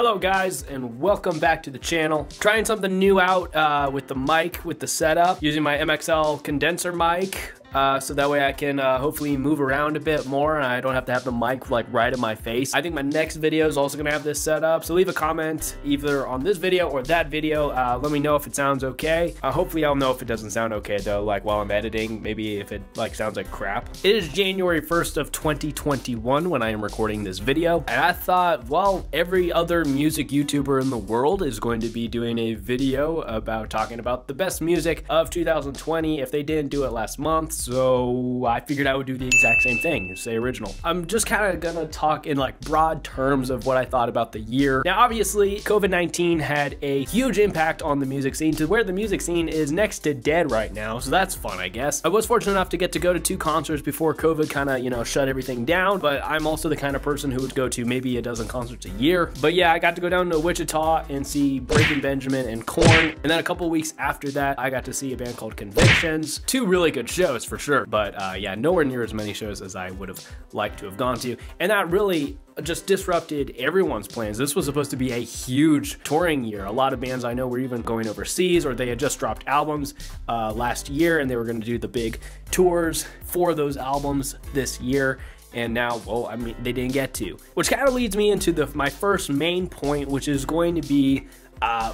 Hello guys, and welcome back to the channel. Trying something new out with the mic, with the setup, using my MXL condenser mic. So that way I can hopefully move around a bit more and I don't have to have the mic like right in my face. I think my next video is also gonna have this set up. So leave a comment either on this video or that video. Let me know if it sounds okay. Hopefully I'll know if it doesn't sound okay though, like while I'm editing, maybe if it like sounds like crap. It is January 1st of 2021 when I am recording this video. And I thought, well, every other music YouTuber in the world is going to be doing a video about talking about the best music of 2020 if they didn't do it last month. So I figured I would do the exact same thing, say original. I'm just kind of gonna talk in like broad terms of what I thought about the year. Now, obviously, COVID-19 had a huge impact on the music scene to where the music scene is next to dead right now. So that's fun, I guess. I was fortunate enough to get to go to 2 concerts before COVID kind of, you know, shut everything down. But I'm also the kind of person who would go to maybe a dozen concerts a year. But yeah, I got to go down to Wichita and see Breaking Benjamin and Korn. And then a couple weeks after that, I got to see a band called Convictions. 2 really good shows for sure, but yeah, nowhere near as many shows as I would have liked to have gone to, and that really just disrupted everyone's plans. This was supposed to be a huge touring year. A lot of bands I know were even going overseas, or they had just dropped albums last year and they were going to do the big tours for those albums this year. And now, well, I mean, they didn't get to, which kind of leads me into my first main point, which is going to be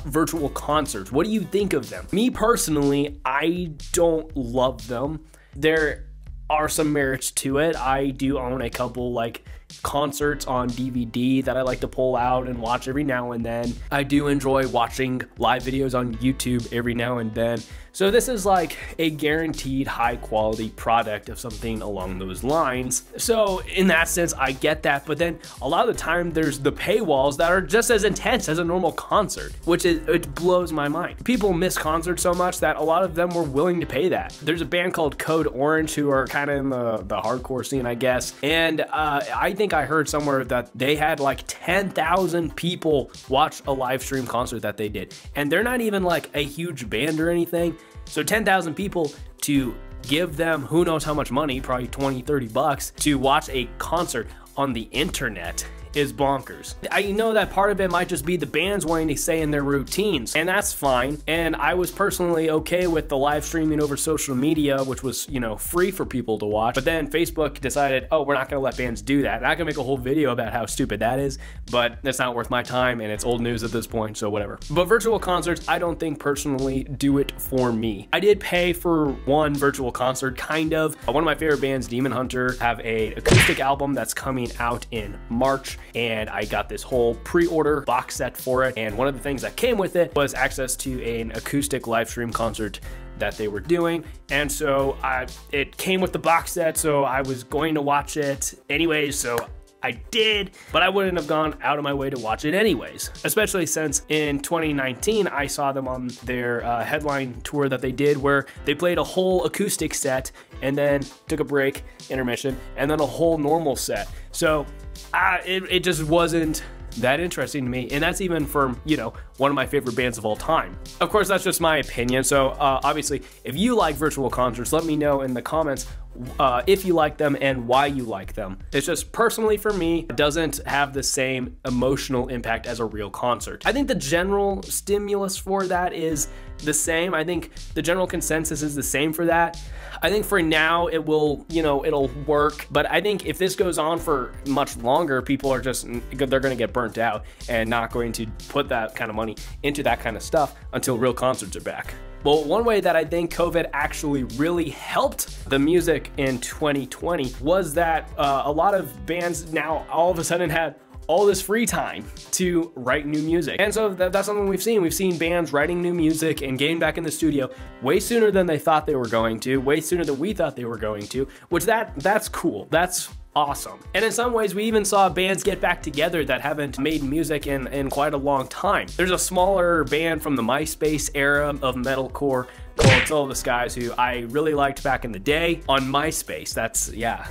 virtual concerts. What do you think of them? Me personally, I don't love them. There are some merits to it. I do own a couple like concerts on DVD that I like to pull out and watch every now and then. I do enjoy watching live videos on YouTube every now and then. So this is like a guaranteed high quality product of something along those lines. So in that sense, I get that. But then a lot of the time there's the paywalls that are just as intense as a normal concert, which it blows my mind. People miss concerts so much that a lot of them were willing to pay that. There's a band called Code Orange who are kind of in the hardcore scene, I guess. And I think I heard somewhere that they had like 10,000 people watch a live stream concert that they did. And they're not even like a huge band or anything. So 10,000 people to give them who knows how much money, probably 20, 30 bucks to watch a concert on the internet is bonkers. I know that part of it might just be the bands wanting to stay in their routines, and that's fine. And I was personally okay with the live streaming over social media, which was, you know, free for people to watch. But then Facebook decided, oh, we're not gonna let bands do that. And I can make a whole video about how stupid that is, but that's not worth my time and it's old news at this point, so whatever. But virtual concerts, I don't think personally do it for me. I did pay for one virtual concert, kind of. One of my favorite bands, Demon Hunter, have an acoustic album that's coming out in March. And I got this whole pre-order box set for it. And one of the things that came with it was access to an acoustic live stream concert that they were doing. And so it came with the box set, so I was going to watch it anyways, so I did, but I wouldn't have gone out of my way to watch it anyways, especially since in 2019, I saw them on their headline tour that they did where they played a whole acoustic set and then took a break, intermission, and then a whole normal set. So it just wasn't that interesting to me, and that's even from, you know, one of my favorite bands of all time. Of course, that's just my opinion, so obviously, if you like virtual concerts, let me know in the comments if you like them and why you like them. It's just personally for me, it doesn't have the same emotional impact as a real concert. I think the general stimulus for that is the same. I think the general consensus is the same for that. I think for now it will, you know, it'll work, but I think if this goes on for much longer, people are just, they're gonna get burnt out and not going to put that kind of money into that kind of stuff until real concerts are back. Well, one way that I think COVID actually really helped the music in 2020 was that a lot of bands now all of a sudden had all this free time to write new music. And so that's something we've seen. We've seen bands writing new music and getting back in the studio way sooner than they thought they were going to, way sooner than we thought they were going to, which that's cool. That's awesome. And in some ways, we even saw bands get back together that haven't made music in quite a long time. There's a smaller band from the MySpace era of metalcore called Soul of the Skies, who I really liked back in the day on MySpace. That's, yeah,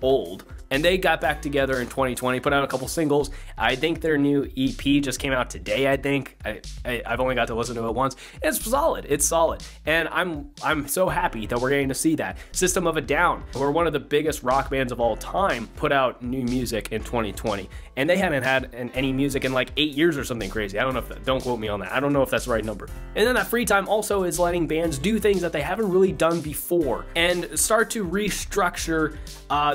old. and they got back together in 2020, put out a couple singles. I think their new EP just came out today. I think I've only got to listen to it once. It's solid. It's solid, and I'm so happy that we're getting to see that. System of a Down, who are one of the biggest rock bands of all time, put out new music in 2020, and they hadn't had any music in like 8 years or something crazy. I don't know if that, don't quote me on that. I don't know if that's the right number. And then that free time also is letting bands do things that they haven't really done before and start to restructure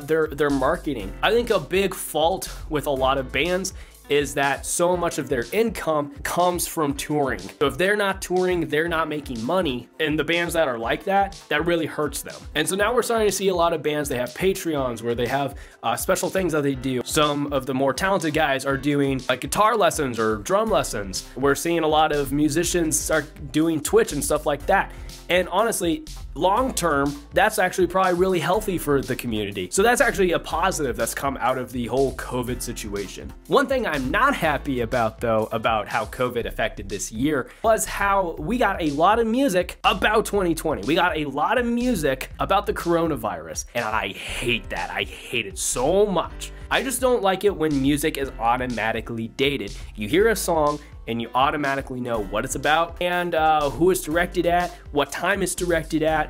their marketing. I think a big fault with a lot of bands is that so much of their income comes from touring. So if they're not touring, they're not making money, and the bands that are like that, that really hurts them. And so now we're starting to see a lot of bands, they have Patreons where they have special things that they do. Some of the more talented guys are doing like guitar lessons or drum lessons. We're seeing a lot of musicians start doing Twitch and stuff like that. And honestly, long term, that's actually probably really healthy for the community. So that's actually a positive that's come out of the whole COVID situation. One thing I'm not happy about though, about how COVID affected this year, was how we got a lot of music about 2020. We got a lot of music about the coronavirus, and I hate that. I hate it so much. I just don't like it when music is automatically dated. You hear a song, and you automatically know what it's about and who it's directed at, what time it's directed at.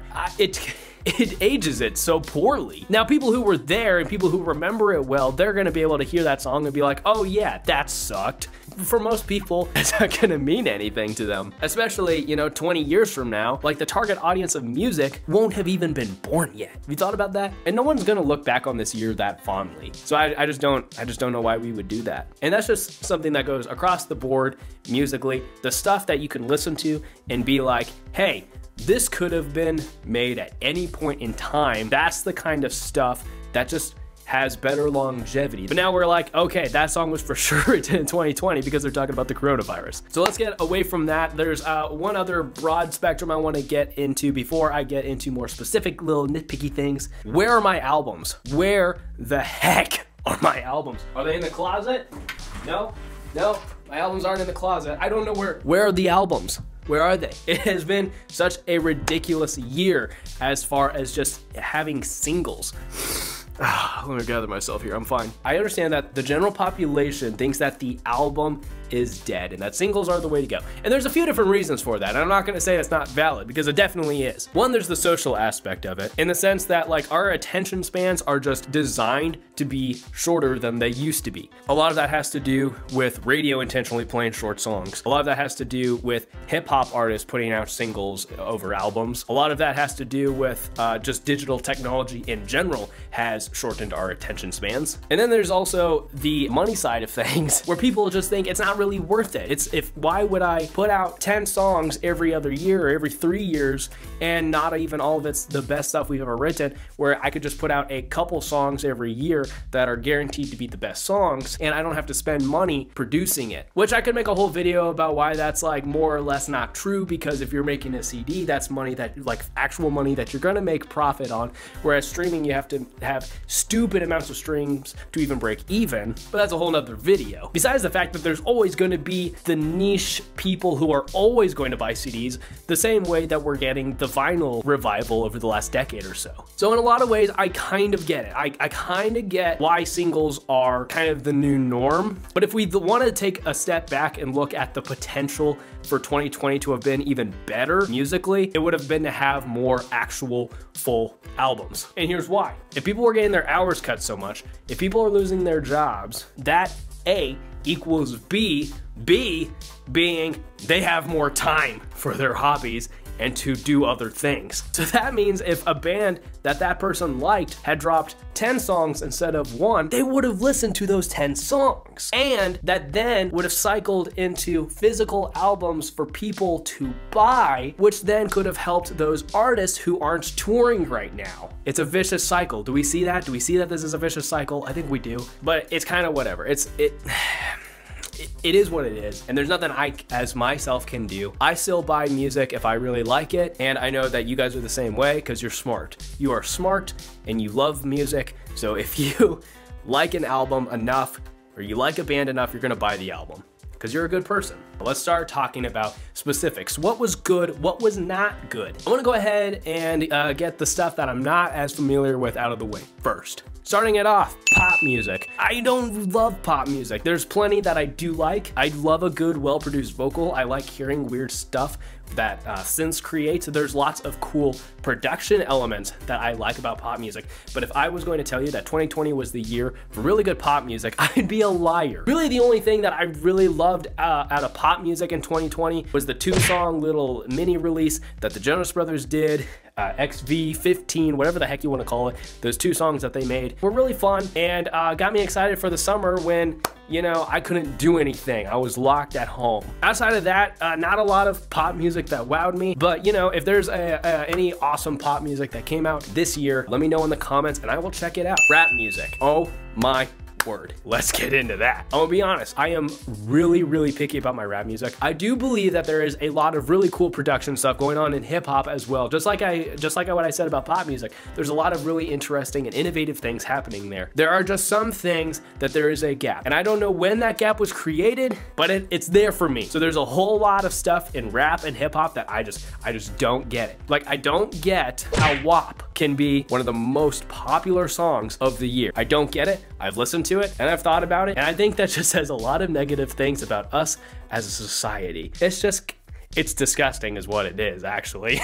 It ages it so poorly. Now, people who were there and people who remember it well, they're gonna be able to hear that song and be like, oh yeah, that sucked. For most people, it's not gonna mean anything to them. Especially, you know, 20 years from now, like the target audience of music won't have even been born yet. Have you thought about that? And no one's gonna look back on this year that fondly. So I just don't know why we would do that. And that's just something that goes across the board musically, the stuff that you can listen to and be like, hey, this could have been made at any point in time. That's the kind of stuff that just has better longevity. But now we're like, okay, that song was for sure in 2020 because they're talking about the coronavirus. So let's get away from that. There's one other broad spectrum I want to get into before I get into more specific little nitpicky things. Where are my albums? Where the heck are my albums? Are they in the closet? No, my albums aren't in the closet. I don't know where are the albums? Where are they? It has been such a ridiculous year as far as just having singles. Let me gather myself here, I'm fine. I understand that the general population thinks that the album is dead and that singles are the way to go. And there's a few different reasons for that. And I'm not gonna say it's not valid because it definitely is. One, there's the social aspect of it in the sense that like our attention spans are just designed to be shorter than they used to be. A lot of that has to do with radio intentionally playing short songs. A lot of that has to do with hip hop artists putting out singles over albums. A lot of that has to do with just digital technology in general has shortened our attention spans. And then there's also the money side of things where people just think it's not really worth it. Why would I put out 10 songs every other year or every 3 years and not even all of it's the best stuff we've ever written, where I could just put out a couple songs every year that are guaranteed to be the best songs and I don't have to spend money producing it. Which I could make a whole video about why that's like more or less not true, because if you're making a CD, that's money that like actual money that you're gonna make profit on, whereas streaming you have to have stupid amounts of streams to even break even, but that's a whole nother video. Besides the fact that there's always going to be the niche people who are always going to buy CDs, the same way that we're getting the vinyl revival over the last decade or so. So in a lot of ways, I kind of get it. I kind of get why singles are kind of the new norm, but if we want to take a step back and look at the potential for 2020 to have been even better musically, it would have been to have more actual full albums. And here's why. If people were getting their hours cut so much, if people are losing their jobs, that A equals B, B being they have more time for their hobbies and to do other things. So that means if a band that person liked had dropped 10 songs instead of 1, they would have listened to those 10 songs. And that then would have cycled into physical albums for people to buy, which then could have helped those artists who aren't touring right now. It's a vicious cycle. Do we see that? Do we see that this is a vicious cycle? I think we do, but it's kind of whatever. It is what it is, and there's nothing I, as myself, can do. I still buy music if I really like it, and I know that you guys are the same way because you're smart. You are smart, and you love music, so if you like an album enough, or you like a band enough, you're gonna buy the album. because you're a good person. Let's start talking about specifics. What was good? What was not good? I want to go ahead and get the stuff that I'm not as familiar with out of the way first. Starting it off, pop music. I don't love pop music. There's plenty that I do like. I love a good, well-produced vocal. I like hearing weird stuff that synths create. There's lots of cool production elements that I like about pop music. But if I was going to tell you that 2020 was the year for really good pop music, I'd be a liar. Really, the only thing that I really loved out of pop music in 2020 was the 2-song little mini release that the Jonas Brothers did. XV15, whatever the heck you want to call it. Those 2 songs that they made were really fun and got me excited for the summer when, you know, I couldn't do anything. I was locked at home. Outside of that, not a lot of pop music that wowed me, but you know, if there's any awesome pop music that came out this year, let me know in the comments and I will check it out. Rap music. Oh my word. Let's get into that. I'm gonna be honest, I am really picky about my rap music. I do believe that there is a lot of really cool production stuff going on in hip hop as well. Just like what I said about pop music, there's a lot of really interesting and innovative things happening there. There are just some things that there is a gap, and I don't know when that gap was created, but it's there for me. So there's a whole lot of stuff in rap and hip hop that I just don't get it. Like, I don't get how WAP can be one of the most popular songs of the year. I don't get it. I've listened to it and I've thought about it, and I think that just says a lot of negative things about us as a society. It's disgusting is what it is, actually.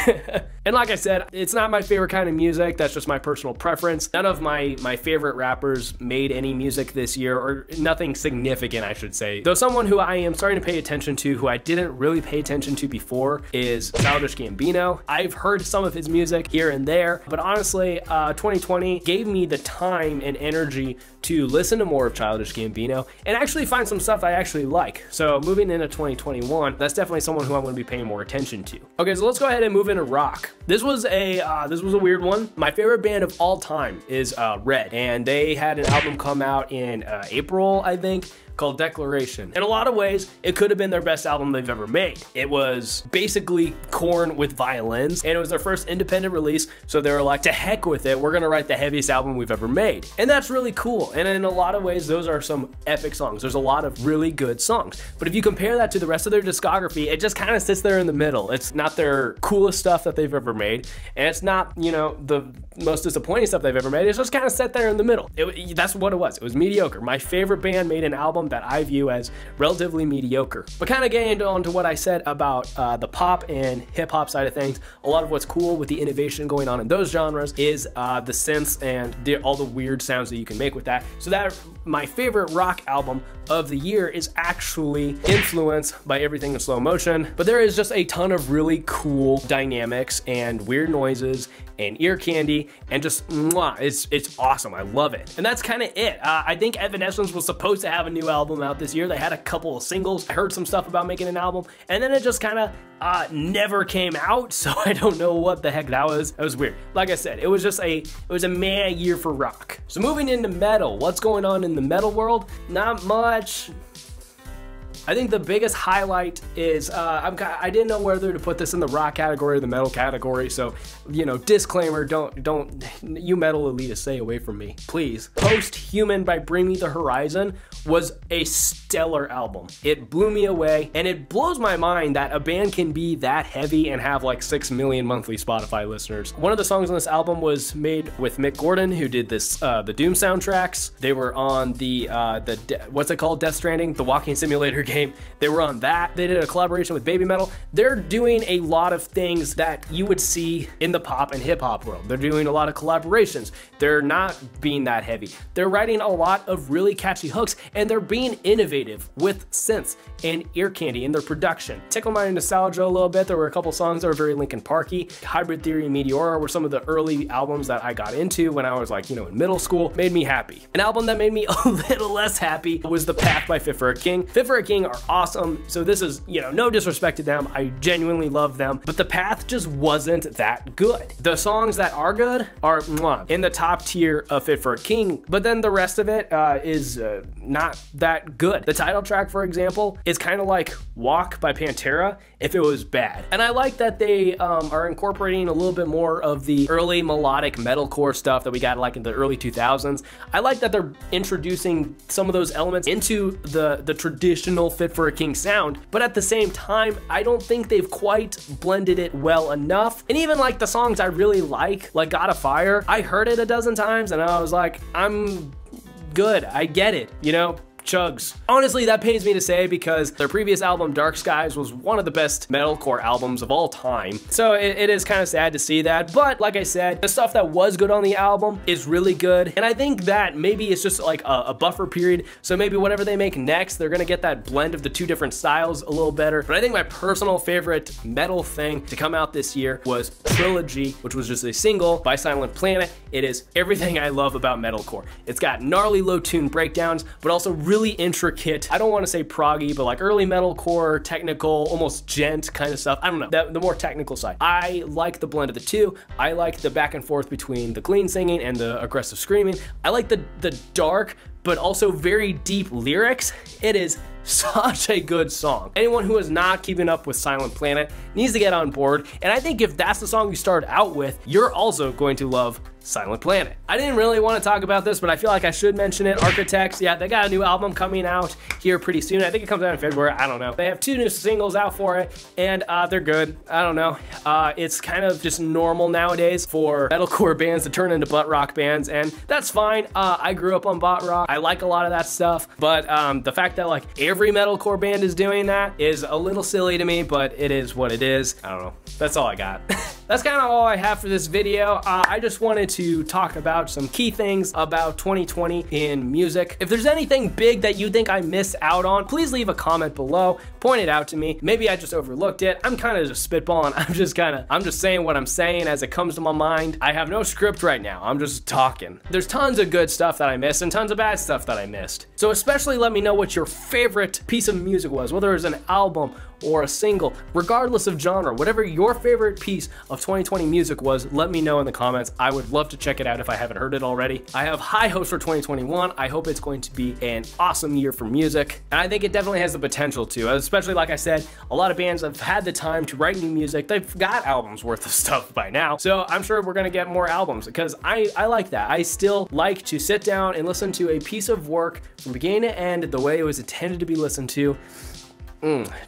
And like I said, it's not my favorite kind of music. That's just my personal preference. None of my favorite rappers made any music this year, or nothing significant, I should say. Though someone who I am starting to pay attention to, who I didn't really pay attention to before, is Childish Gambino. I've heard some of his music here and there, but honestly, 2020 gave me the time and energy to listen to more of Childish Gambino and actually find some stuff I actually like. So moving into 2021, that's definitely someone who I'm going to be paying more attention to. Okay, so let's go ahead and move into rock. This was a weird one. My favorite band of all time is Red, and they had an album come out in April, I think, called Declaration. In a lot of ways, it could have been their best album they've ever made. It was basically Korn with violins, and it was their first independent release, so they were like, to heck with it, we're gonna write the heaviest album we've ever made. And that's really cool, and in a lot of ways, those are some epic songs. There's a lot of really good songs. But if you compare that to the rest of their discography, it just kind of sits there in the middle. It's not their coolest stuff that they've ever made, and it's not, you know, the most disappointing stuff they've ever made. It's just kind of set there in the middle. That's what it was. It was mediocre. My favorite band made an album that I view as relatively mediocre. But kind of getting on to what I said about the pop and hip hop side of things, a lot of what's cool with the innovation going on in those genres is the synths and all the weird sounds that you can make with that. So that my favorite rock album of the year is actually influenced by Everything in Slow Motion, but there is just a ton of really cool dynamics and weird noises and ear candy, and just mwah, it's awesome. I love it. And that's kind of it. I think Evanescence was supposed to have a new album out this year. They had a couple of singles. I heard some stuff about making an album, and then it just kind of never came out, so I don't know what the heck that was. It was weird. Like I said, it was a meh year for rock. So moving into metal, what's going on in the metal world? Not much. I think the biggest highlight is, I didn't know whether to put this in the rock category or the metal category, so, you know, disclaimer, don't, you metal elitists, stay away from me, please. Post-Human by Bring Me the Horizon was a stellar album. It blew me away, and it blows my mind that a band can be that heavy and have like 6 million monthly Spotify listeners. One of the songs on this album was made with Mick Gordon, who did this, the Doom soundtracks. They were on the what's it called, Death Stranding, the walking simulator game. They were on that. They did a collaboration with Baby Metal. They're doing a lot of things that you would see in the pop and hip hop world. They're doing a lot of collaborations. They're not being that heavy. They're writing a lot of really catchy hooks, and they're being innovative with synths and ear candy in their production. Tickle my nostalgia a little bit. There were a couple songs that were very Linkin Parky. Hybrid Theory and Meteora were some of the early albums that I got into when I was like, you know, in middle school. Made me happy. An album that made me a little less happy was The Path by Fit for a King. Fit for a King are awesome. So this is, you know, no disrespect to them. I genuinely love them, but The Path just wasn't that good. The songs that are good are mwah, in the top tier of Fit for a King, but then the rest of it is not that good. The title track, for example, is kind of like Walk by Pantera, if it was bad. And I like that they are incorporating a little bit more of the early melodic metalcore stuff that we got like in the early 2000s. I like that they're introducing some of those elements into the traditional Fit for a King sound, but at the same time, I don't think they've quite blended it well enough. And even like the songs I really like God of Fire, I heard it a dozen times and I was like, I'm good, I get it, you know? Chugs. Honestly, that pains me to say because their previous album, Dark Skies, was one of the best metalcore albums of all time. So it is kind of sad to see that. But like I said, the stuff that was good on the album is really good. And I think that maybe it's just like a buffer period. So maybe whatever they make next, they're gonna get that blend of the two different styles a little better. But I think my personal favorite metal thing to come out this year was Trilogy, which was just a single by Silent Planet. It is everything I love about metalcore. It's got gnarly low tune breakdowns, but also really intricate, I don't want to say proggy, but like early metalcore, technical, almost gent kind of stuff. I don't know, the more technical side. I like the blend of the two. I like the back and forth between the clean singing and the aggressive screaming. I like the dark, but also very deep lyrics. It is such a good song. Anyone who is not keeping up with Silent Planet needs to get on board. And I think if that's the song you start out with, you're also going to love Silent Planet. I didn't really want to talk about this, but I feel like I should mention it. Architects, yeah, they got a new album coming out here pretty soon. I think it comes out in February, I don't know. They have 2 new singles out for it, and they're good. I don't know. It's kind of just normal nowadays for metalcore bands to turn into butt rock bands, and that's fine. I grew up on butt rock. I like a lot of that stuff, but the fact that like every metalcore band is doing that is a little silly to me, but it is what it is. I don't know. That's all I got. That's kind of all I have for this video. I just wanted to talk about some key things about 2020 in music. If there's anything big that you think I missed out on, please leave a comment below, point it out to me. Maybe I just overlooked it. I'm kind of just spitballing. I'm just saying what I'm saying as it comes to my mind. I have no script right now. I'm just talking. There's tons of good stuff that I missed and tons of bad stuff that I missed. So especially let me know what your favorite piece of music was, whether it was an album or a single, regardless of genre, whatever your favorite piece of 2020 music was, let me know in the comments. I would love to check it out if I haven't heard it already. I have high hopes for 2021. I hope it's going to be an awesome year for music, and I think it definitely has the potential to, especially like I said, a lot of bands have had the time to write new music. They've got albums worth of stuff by now, so I'm sure we're gonna get more albums because I like that. I still like to sit down and listen to a piece of work from beginning to end the way it was intended to be listened to.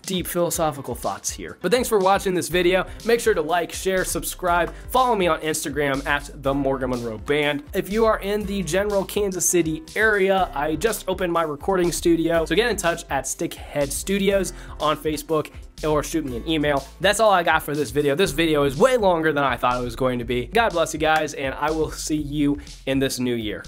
Deep philosophical thoughts here. But thanks for watching this video. Make sure to like, share, subscribe, follow me on Instagram at the Morgan Monroe Band. If you are in the general Kansas City area, I just opened my recording studio, so get in touch at Stickhead Studios on Facebook or shoot me an email. That's all I got for this video. This video is way longer than I thought it was going to be. God bless you guys, and I will see you in this new year.